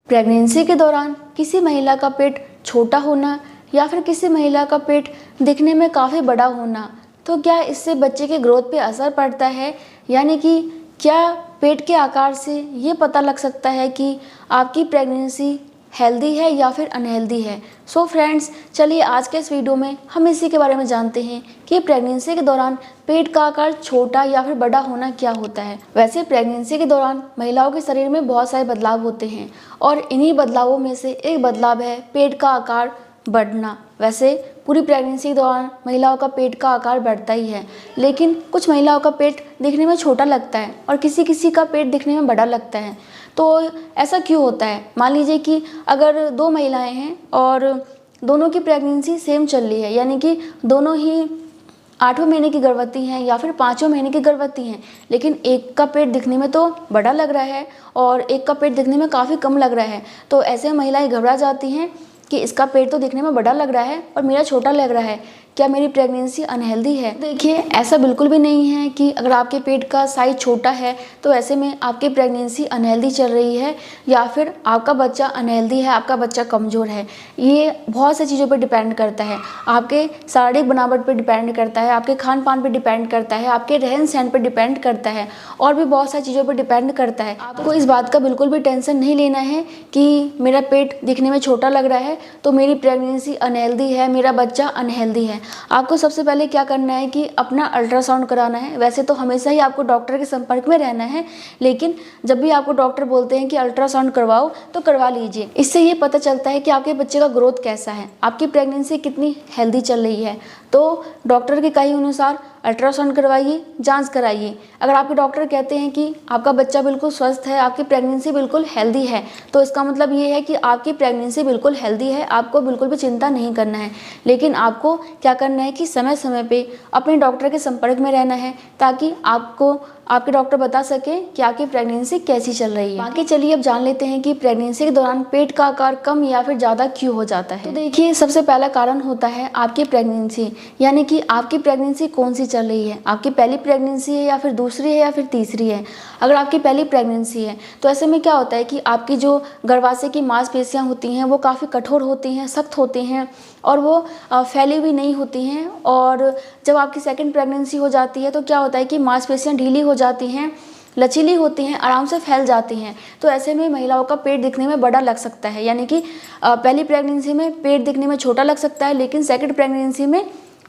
Pregnancy के दौरान किसी महिला का पेट छोटा होना या फिर किसी महिला का पेट दिखने में काफ़ी बड़ा होना, तो क्या इससे बच्चे के ग्रोथ पे असर पड़ता है? यानी कि क्या पेट के आकार से ये पता लग सकता है कि आपकी प्रेगनेंसी हेल्दी है या फिर अनहेल्दी है? सो फ्रेंड्स, चलिए आज के इस वीडियो में हम इसी के बारे में जानते हैं कि प्रेगनेंसी के दौरान पेट का आकार छोटा या फिर बड़ा होना क्या होता है। वैसे प्रेगनेंसी के दौरान महिलाओं के शरीर में बहुत सारे बदलाव होते हैं और इन्हीं बदलावों में से एक बदलाव है पेट का आकार बढ़ना। वैसे पूरी प्रेगनेंसी के दौरान महिलाओं का पेट का आकार बढ़ता ही है, लेकिन कुछ महिलाओं का पेट दिखने में छोटा लगता है और किसी किसी का पेट दिखने में बड़ा लगता है। तो ऐसा क्यों होता है? मान लीजिए कि अगर दो महिलाएं हैं और दोनों की प्रेगनेंसी सेम चल रही है, यानी कि दोनों ही 8वें महीने की गर्भवती हैं या फिर 5वें महीने की गर्भवती हैं, लेकिन एक का पेट दिखने में तो बड़ा लग रहा है और एक का पेट दिखने में काफ़ी कम लग रहा है। तो ऐसे महिलाएं घबरा जाती हैं कि इसका पेट तो दिखने में बड़ा लग रहा है और मेरा छोटा लग रहा है, क्या मेरी प्रेगनेंसी अनहेल्दी है? देखिए, ऐसा बिल्कुल भी नहीं है कि अगर आपके पेट का साइज छोटा है तो ऐसे में आपकी प्रेगनेंसी अनहेल्दी चल रही है या फिर आपका बच्चा अनहेल्दी है, आपका बच्चा कमज़ोर है। ये बहुत सी चीज़ों पर डिपेंड करता है, आपके शारीरिक बनावट पर डिपेंड करता है, आपके खान पान पर डिपेंड करता है, आपके रहन सहन पर डिपेंड करता है और भी बहुत सारी चीज़ों पर डिपेंड करता है। आपको इस बात का बिल्कुल भी टेंशन नहीं लेना है कि मेरा पेट दिखने में छोटा लग रहा है तो मेरी प्रेगनेंसी अनहेल्दी है, मेरा बच्चा अनहेल्दी है। आपको सबसे पहले क्या करना है कि अपना अल्ट्रासाउंड कराना है। वैसे तो हमेशा ही आपको डॉक्टर के संपर्क में रहना है, लेकिन जब भी आपको डॉक्टर बोलते हैं कि अल्ट्रासाउंड करवाओ तो करवा लीजिए। इससे ये पता चलता है कि आपके बच्चे का ग्रोथ कैसा है, आपकी प्रेगनेंसी कितनी हेल्दी चल रही है। तो डॉक्टर के कहे अनुसार अल्ट्रासाउंड करवाइए, जांच कराइए। अगर आपके डॉक्टर कहते हैं कि आपका बच्चा बिल्कुल स्वस्थ है, आपकी प्रेगनेंसी बिल्कुल हेल्दी है, तो इसका मतलब ये है कि आपकी प्रेगनेंसी बिल्कुल हेल्दी है, आपको बिल्कुल भी चिंता नहीं करना है। लेकिन आपको क्या करना है कि समय समय पे अपने डॉक्टर के संपर्क में रहना है ताकि आपको आपके डॉक्टर बता सके कि आपकी प्रेगनेंसी कैसी चल रही है। बाकी चलिए अब जान लेते हैं कि प्रेगनेंसी के दौरान पेट का आकार कम या फिर ज़्यादा क्यों हो जाता है। तो देखिए, सबसे पहला कारण होता है आपकी प्रेगनेंसी, यानी कि आपकी प्रेगनेंसी कौन सी चल रही है, आपकी पहली प्रेगनेंसी है या फिर दूसरी है या फिर तीसरी है। अगर आपकी पहली प्रेगनेंसी है तो ऐसे में क्या होता है कि आपकी जो गर्भाशय की मांसपेशियाँ होती हैं वो काफ़ी कठोर होती हैं, सख्त होती हैं और वो फैली हुई नहीं होती हैं। और जब आपकी सेकंड प्रेगनेंसी हो जाती है तो क्या होता है कि मांसपेशियाँ ढीली हो जाती हैं, लचीली होती हैं, आराम से फैल जाती हैं। तो ऐसे में महिलाओं का पेट दिखने में बड़ा लग सकता है, यानी कि पहली प्रेगनेंसी में पेट दिखने में छोटा लग सकता है, लेकिन सेकंड प्रेगनेंसी में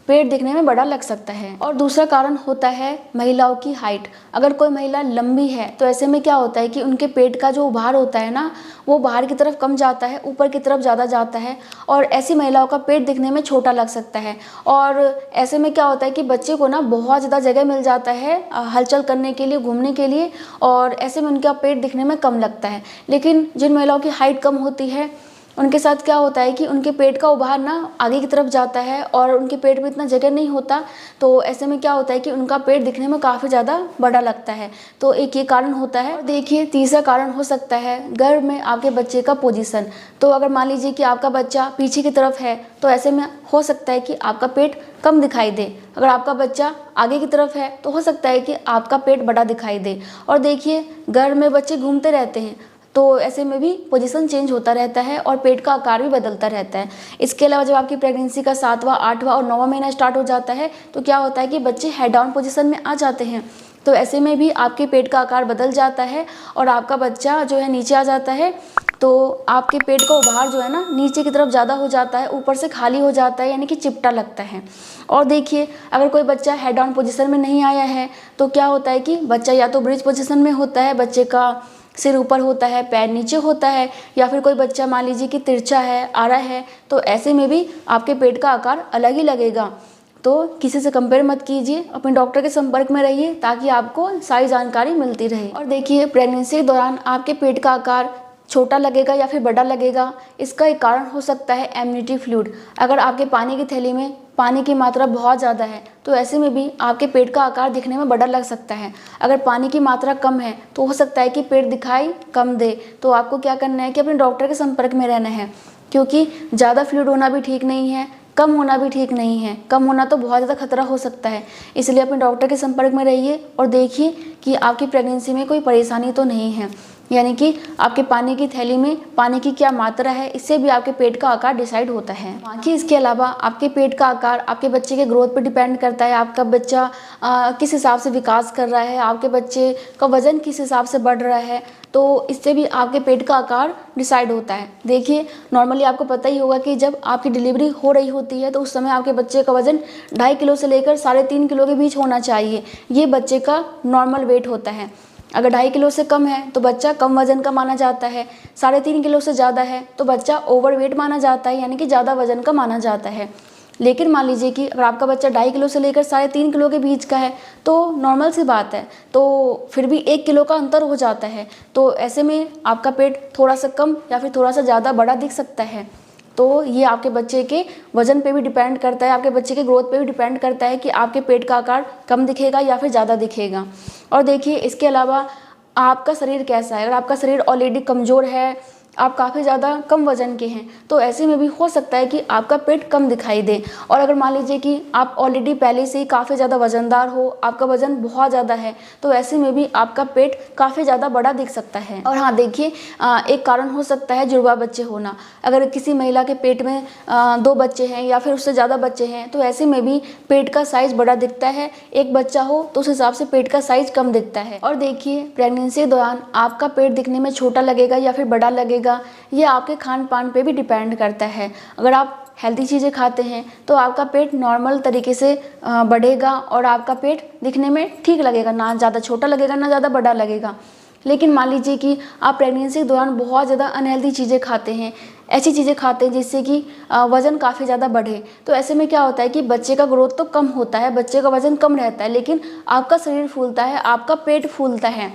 पेट दिखने में बड़ा लग सकता है। और दूसरा कारण होता है महिलाओं की हाइट। अगर कोई महिला लंबी है तो ऐसे में क्या होता है कि उनके पेट का जो उभार होता है ना, वो बाहर की तरफ कम जाता है, ऊपर की तरफ ज़्यादा जाता है और ऐसी महिलाओं का पेट दिखने में छोटा लग सकता है। और ऐसे में क्या होता है कि बच्चे को ना बहुत ज़्यादा जगह मिल जाता है हलचल करने के लिए, घूमने के लिए, और ऐसे में उनका पेट दिखने में कम लगता है। लेकिन जिन महिलाओं की हाइट कम होती है उनके साथ क्या होता है कि उनके पेट का उभार ना आगे की तरफ जाता है और उनके पेट में इतना जगह नहीं होता, तो ऐसे में क्या होता है कि उनका पेट दिखने में काफ़ी ज़्यादा बड़ा लगता है। तो एक ये कारण होता है। और देखिए, तीसरा कारण हो सकता है गर्भ में आपके बच्चे का पोजीशन। तो अगर मान लीजिए कि आपका बच्चा पीछे की तरफ है तो ऐसे में हो सकता है कि आपका पेट कम दिखाई दे। अगर आपका बच्चा आगे की तरफ है तो हो सकता है कि आपका पेट बड़ा दिखाई दे। और देखिए, गर्भ में बच्चे घूमते रहते हैं तो ऐसे में भी पोजीशन चेंज होता रहता है और पेट का आकार भी बदलता रहता है। इसके अलावा जब आपकी प्रेगनेंसी का 7वां, 8वां और 9वां महीना स्टार्ट हो जाता है तो क्या होता है कि बच्चे हेड डाउन पोजीशन में आ जाते हैं। तो ऐसे में भी आपके पेट का आकार बदल जाता है और आपका बच्चा जो है नीचे आ जाता है। तो आपके पेट का उभार जो है ना नीचे की तरफ ज़्यादा हो जाता है, ऊपर से खाली हो जाता है, यानी कि चिपटा लगता है। और देखिए, अगर कोई बच्चा हेड डाउन पोजीशन में नहीं आया है तो क्या होता है कि बच्चा या तो ब्रिज पोजीशन में होता है, बच्चे का सिर ऊपर होता है, पैर नीचे होता है, या फिर कोई बच्चा मान लीजिए कि तिरछा है, आड़ा है, तो ऐसे में भी आपके पेट का आकार अलग ही लगेगा। तो किसी से कंपेयर मत कीजिए, अपने डॉक्टर के संपर्क में रहिए ताकि आपको सारी जानकारी मिलती रहे। और देखिए, प्रेगनेंसी के दौरान आपके पेट का आकार छोटा लगेगा या फिर बड़ा लगेगा, इसका एक कारण हो सकता है एम्निटी फ्लूइड। अगर आपके पानी की थैली में पानी की मात्रा बहुत ज़्यादा है तो ऐसे में भी आपके पेट का आकार दिखने में बड़ा लग सकता है। अगर पानी की मात्रा कम है तो हो सकता है कि पेट दिखाई कम दे। तो आपको क्या करना है कि अपने डॉक्टर के संपर्क में रहना है, क्योंकि ज़्यादा फ्लूइड होना भी ठीक नहीं है, कम होना भी ठीक नहीं है। कम होना तो बहुत ज़्यादा खतरा हो सकता है, इसलिए अपने डॉक्टर के संपर्क में रहिए और देखिए कि आपकी प्रेगनेंसी में कोई परेशानी तो नहीं है। यानी कि आपके पानी की थैली में पानी की क्या मात्रा है, इससे भी आपके पेट का आकार डिसाइड होता है। बाकी इसके अलावा आपके पेट का आकार आपके बच्चे के ग्रोथ पर डिपेंड करता है। आपका बच्चा किस हिसाब से विकास कर रहा है, आपके बच्चे का वजन किस हिसाब से बढ़ रहा है, तो इससे भी आपके पेट का आकार डिसाइड होता है। देखिए, नॉर्मली आपको पता ही होगा कि जब आपकी डिलीवरी हो रही होती है तो उस समय आपके बच्चे का वजन 2.5 किलो से लेकर 3.5 किलो के बीच होना चाहिए। ये बच्चे का नॉर्मल वेट होता है। अगर 2.5 किलो से कम है तो बच्चा कम वजन का माना जाता है, 3.5 किलो से ज़्यादा है तो बच्चा ओवरवेट माना जाता है, यानी कि ज़्यादा वजन का माना जाता है। लेकिन मान लीजिए कि अगर आपका बच्चा 2.5 किलो से लेकर 3.5 किलो के बीच का है तो नॉर्मल सी बात है, तो फिर भी 1 किलो का अंतर हो जाता है। तो ऐसे में आपका पेट थोड़ा सा कम या फिर थोड़ा सा ज़्यादा बड़ा दिख सकता है। तो ये आपके बच्चे के वजन पे भी डिपेंड करता है, आपके बच्चे के ग्रोथ पे भी डिपेंड करता है कि आपके पेट का आकार कम दिखेगा या फिर ज़्यादा दिखेगा। और देखिए, इसके अलावा आपका शरीर कैसा है। अगर आपका शरीर ऑलरेडी कमज़ोर है, आप काफ़ी ज़्यादा कम वज़न के हैं, तो ऐसे में भी हो सकता है कि आपका पेट कम दिखाई दे। और अगर मान लीजिए कि आप ऑलरेडी पहले से ही काफ़ी ज़्यादा वज़नदार हो, आपका वज़न बहुत ज़्यादा है, तो ऐसे में भी आपका पेट काफ़ी ज़्यादा बड़ा दिख सकता है। और हाँ, देखिए, एक कारण हो सकता है जुड़वा बच्चे होना। अगर किसी महिला के पेट में 2 बच्चे हैं या फिर उससे ज़्यादा बच्चे हैं, तो ऐसे में भी पेट का साइज़ बड़ा दिखता है। एक बच्चा हो तो उस हिसाब से पेट का साइज़ कम दिखता है। और देखिए, प्रेगनेंसी के दौरान आपका पेट दिखने में छोटा लगेगा या फिर बड़ा लगेगा, ये आपके खान पान पे भी डिपेंड करता है। अगर आप हेल्दी चीज़ें खाते हैं तो आपका पेट नॉर्मल तरीके से बढ़ेगा और आपका पेट दिखने में ठीक लगेगा, ना ज़्यादा छोटा लगेगा ना ज़्यादा बड़ा लगेगा। लेकिन मान लीजिए कि आप प्रेगनेंसी के दौरान बहुत ज़्यादा अनहेल्दी चीज़ें खाते हैं, ऐसी चीज़ें खाते हैं जिससे कि वज़न काफ़ी ज़्यादा बढ़े, तो ऐसे में क्या होता है कि बच्चे का ग्रोथ तो कम होता है, बच्चे का वज़न कम रहता है, लेकिन आपका शरीर फूलता है, आपका पेट फूलता है।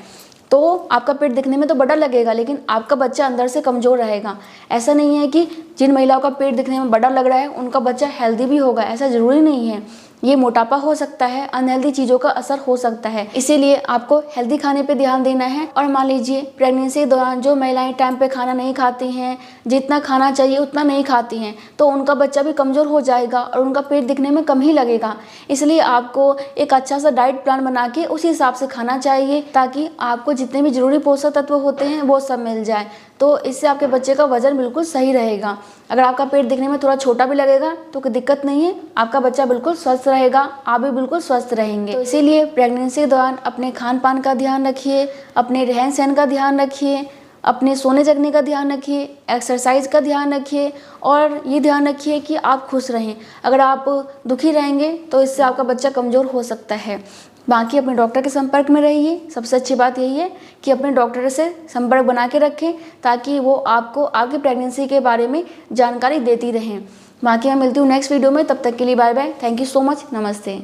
तो आपका पेट दिखने में तो बड़ा लगेगा लेकिन आपका बच्चा अंदर से कमज़ोर रहेगा। ऐसा नहीं है कि जिन महिलाओं का पेट दिखने में बड़ा लग रहा है उनका बच्चा हेल्दी भी होगा, ऐसा ज़रूरी नहीं है। ये मोटापा हो सकता है, अनहेल्दी चीज़ों का असर हो सकता है, इसीलिए आपको हेल्दी खाने पे ध्यान देना है। और मान लीजिए प्रेगनेंसी के दौरान जो महिलाएं टाइम पे खाना नहीं खाती हैं, जितना खाना चाहिए उतना नहीं खाती हैं, तो उनका बच्चा भी कमज़ोर हो जाएगा और उनका पेट दिखने में कम ही लगेगा। इसलिए आपको एक अच्छा सा डाइट प्लान बना के उसी हिसाब से खाना चाहिए ताकि आपको जितने भी ज़रूरी पोषक तत्व होते हैं वो सब मिल जाए। तो इससे आपके बच्चे का वज़न बिल्कुल सही रहेगा। अगर आपका पेट दिखने में थोड़ा छोटा भी लगेगा तो कोई दिक्कत नहीं है, आपका बच्चा बिल्कुल स्वस्थ रहेगा, आप भी बिल्कुल स्वस्थ रहेंगे। तो इसीलिए प्रेगनेंसी के दौरान अपने खान पान का ध्यान रखिए, अपने रहन सहन का ध्यान रखिए, अपने सोने जगने का ध्यान रखिए, एक्सरसाइज का ध्यान रखिए और ये ध्यान रखिए कि आप खुश रहें। अगर आप दुखी रहेंगे तो इससे आपका बच्चा कमज़ोर हो सकता है। बाकी अपने डॉक्टर के संपर्क में रहिए। सबसे अच्छी बात यही है कि अपने डॉक्टर से संपर्क बना के रखें ताकि वो आपको आपकी प्रेगनेंसी के बारे में जानकारी देती रहें। बाकी मैं मिलती हूँ नेक्स्ट वीडियो में, तब तक के लिए bye bye. Thank you so much. नमस्ते।